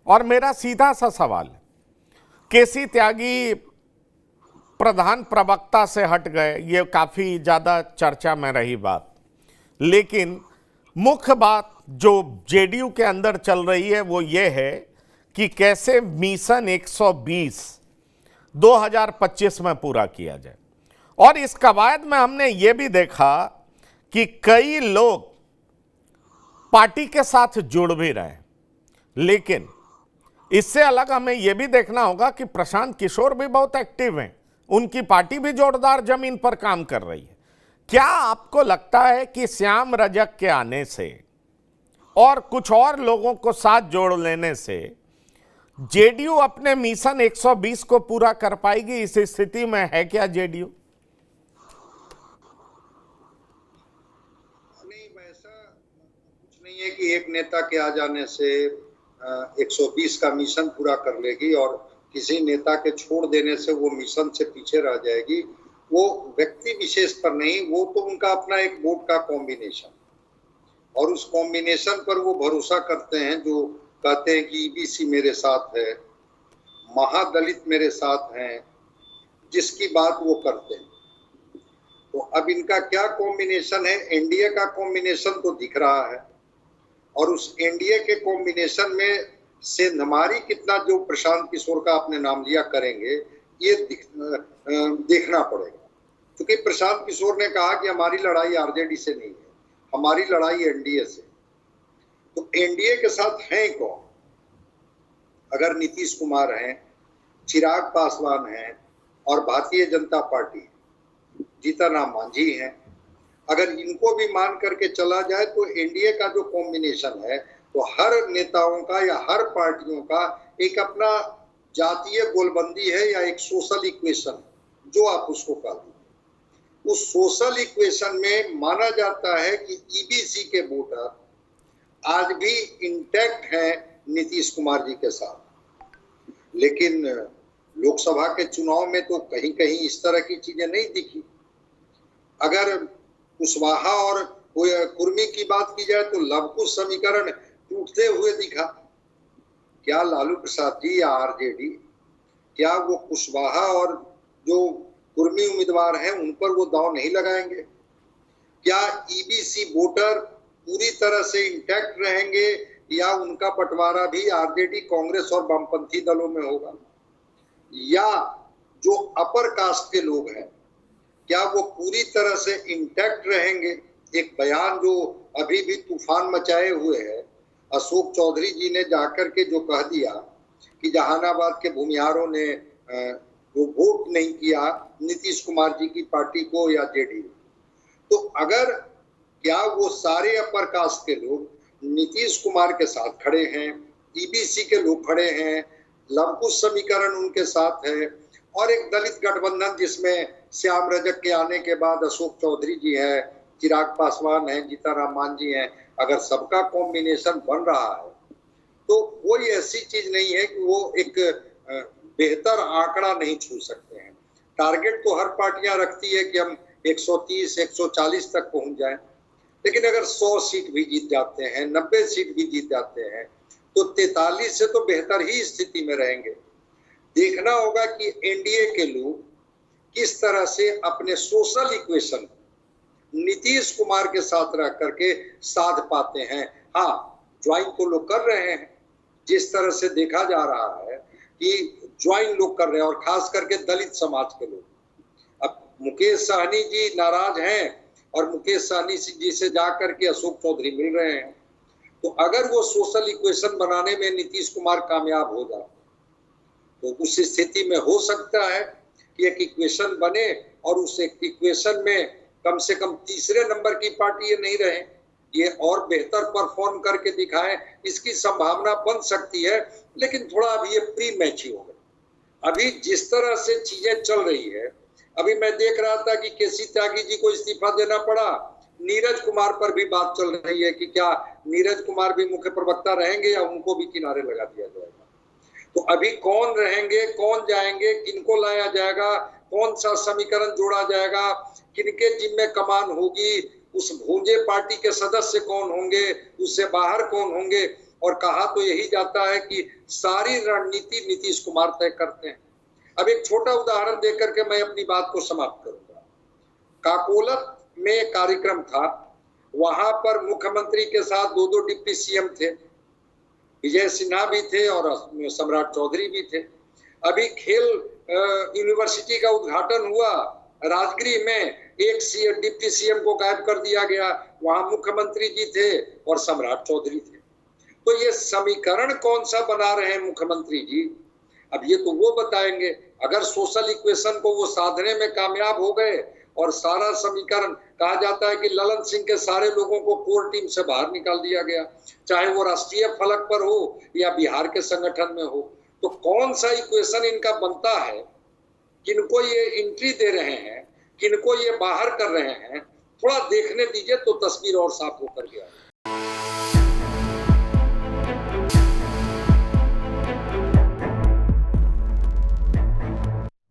और मेरा सीधा सा सवाल है, केसी त्यागी प्रधान प्रवक्ता से हट गए, ये काफी ज्यादा चर्चा में रही बात, लेकिन मुख्य बात जो जेडीयू के अंदर चल रही है वो ये है कि कैसे मिशन 120 2025 में पूरा किया जाए। और इस कवायद में हमने ये भी देखा कि कई लोग पार्टी के साथ जुड़ भी रहे, लेकिन इससे अलग हमें यह भी देखना होगा कि प्रशांत किशोर भी बहुत एक्टिव हैं, उनकी पार्टी भी जोरदार जमीन पर काम कर रही है। क्या आपको लगता है कि श्याम रजक के आने से और कुछ और लोगों को साथ जोड़ लेने से जेडीयू अपने मिशन 120 को पूरा कर पाएगी? इस स्थिति में है क्या जेडीयू? नहीं, वैसा कुछ नहीं है कि एक नेता के आ जाने से 120 का मिशन पूरा कर लेगी और किसी नेता के छोड़ देने से वो मिशन से पीछे रह जाएगी। वो व्यक्ति विशेष पर नहीं, वो तो उनका अपना एक वोट का कॉम्बिनेशन, और उस कॉम्बिनेशन पर वो भरोसा करते हैं, जो कहते हैं कि ईबीसी मेरे साथ है, महादलित मेरे साथ हैं, जिसकी बात वो करते हैं। तो अब इनका क्या कॉम्बिनेशन है? एनडीए का कॉम्बिनेशन तो दिख रहा है, और उस एनडीए के कॉम्बिनेशन में सेंधमारी कितना, जो प्रशांत किशोर का आपने नाम लिया, करेंगे, ये देखना पड़ेगा। क्योंकि प्रशांत किशोर ने कहा कि हमारी लड़ाई आरजेडी से नहीं है, हमारी लड़ाई एनडीए से। तो एनडीए के साथ हैं कौन? अगर नीतीश कुमार हैं, चिराग पासवान हैं, और भारतीय जनता पार्टी जीतन राम मांझी हैं, अगर इनको भी मान करके चला जाए तो एनडीए का जो कॉम्बिनेशन है, तो हर नेताओं का या हर पार्टियों का एक अपना जातीय गोलबंदी है या एक सोशल इक्वेशन, जो आप उसको कह दीजिए। उस सोशल इक्वेशन में माना जाता है कि ईबीसी के वोटर आज भी इंटैक्ट हैं नीतीश कुमार जी के साथ। लेकिन लोकसभा के चुनाव में तो कहीं कहीं इस तरह की चीजें नहीं दिखी। अगर कुशवाहा और कुर्मी की बात की जाए तो लवकुश समीकरण टूटते हुए दिखा। क्या लालू प्रसाद जी या आरजेडी, क्या वो कुशवाहा और जो कुर्मी उम्मीदवार हैं उन पर वो दांव नहीं लगाएंगे? क्या ईबीसी वोटर पूरी तरह से इंटैक्ट रहेंगे, या उनका बंटवारा भी आरजेडी, कांग्रेस और वामपंथी दलों में होगा? या जो अपर कास्ट के लोग हैं, क्या वो पूरी तरह से इंटैक्ट रहेंगे? एक बयान जो अभी भी तूफान मचाए हुए है, अशोक चौधरी जी ने जाकर के जो कह दिया कि जहानाबाद के भूमिहारों ने वो वोट नहीं किया नीतीश कुमार जी की पार्टी को या जेडीयू, तो अगर क्या वो सारे अपर कास्ट के लोग नीतीश कुमार के साथ खड़े हैं, ईबीसी के लोग खड़े हैं, लवकुश समीकरण उनके साथ है, और एक दलित गठबंधन जिसमें श्याम रजक के आने के बाद अशोक चौधरी जी है, चिराग पासवान है, जीतन राम मांझी है, अगर सबका कॉम्बिनेशन बन रहा है तो कोई ऐसी चीज नहीं है कि वो एक बेहतर आंकड़ा नहीं छू सकते हैं। टारगेट तो हर पार्टियां रखती है कि हम 130 140 तक पहुंच जाएं, लेकिन अगर 100 सीट भी जीत जाते हैं, 90 सीट भी जीत जाते हैं, तो 43 से तो बेहतर ही स्थिति में रहेंगे। देखना होगा कि एनडीए के लोग किस तरह से अपने सोशल इक्वेशन नीतीश कुमार के साथ रह करके साध पाते हैं। हाँ, ज्वाइन तो लोग कर रहे हैं, जिस तरह से देखा जा रहा है कि ज्वाइन लोग कर रहे हैं, और खास करके दलित समाज के लोग। अब मुकेश सहनी जी नाराज हैं और मुकेश सहनी जी से जाकर के अशोक चौधरी मिल रहे हैं, तो अगर वो सोशल इक्वेशन बनाने में नीतीश कुमार कामयाब हो जाए तो उस स्थिति में हो सकता है कि एक इक्वेशन बने, और उस एक इक्वेशन में कम से कम तीसरे नंबर की पार्टी ये नहीं रहे, ये और बेहतर परफॉर्म करके दिखाएं, इसकी संभावना बन सकती है। लेकिन थोड़ा अभी ये प्री मैच्योर हो गया। अभी जिस तरह से चीजें चल रही है, अभी मैं देख रहा था कि केसी त्यागी जी को इस्तीफा देना पड़ा, नीरज कुमार पर भी बात चल रही है कि क्या नीरज कुमार भी मुख्य प्रवक्ता रहेंगे या उनको भी किनारे लगा दिया जाएगा। तो अभी कौन रहेंगे, कौन जाएंगे, किनको लाया जाएगा, कौन सा समीकरण जोड़ा जाएगा, किनके जिम्मे कमान होगी, उस भूंजे पार्टी के सदस्य कौन होंगे, उससे बाहर कौन होंगे, और कहा तो यही जाता है कि सारी रणनीति नीतीश कुमार तय करते हैं। अब एक छोटा उदाहरण देकर के मैं अपनी बात को समाप्त करूंगा। काकोलत में कार्यक्रम था, वहां पर मुख्यमंत्री के साथ दो डिप्टी सीएम थे, विजय सिन्हा भी थे और सम्राट चौधरी भी थे। अभी खेल यूनिवर्सिटी का उद्घाटन हुआ, राजगीर में एक डिप्टी सीएम को गायब कर दिया गया, वहां मुख्यमंत्री जी थे और सम्राट चौधरी थे। तो ये समीकरण कौन सा बना रहे हैं मुख्यमंत्री जी, अब ये तो वो बताएंगे। अगर सोशल इक्वेशन को वो साधने में कामयाब हो गए और सारा समीकरण, कहा जाता है कि ललन सिंह के सारे लोगों को कोर टीम से बाहर निकाल दिया गया, चाहे वो राष्ट्रीय फलक पर हो या बिहार के संगठन में हो, तो कौन सा इक्वेशन इनका बनता है, किनको ये एंट्री दे रहे हैं, किनको ये बाहर कर रहे हैं, थोड़ा देखने दीजिए तो तस्वीर और साफ होकर गया।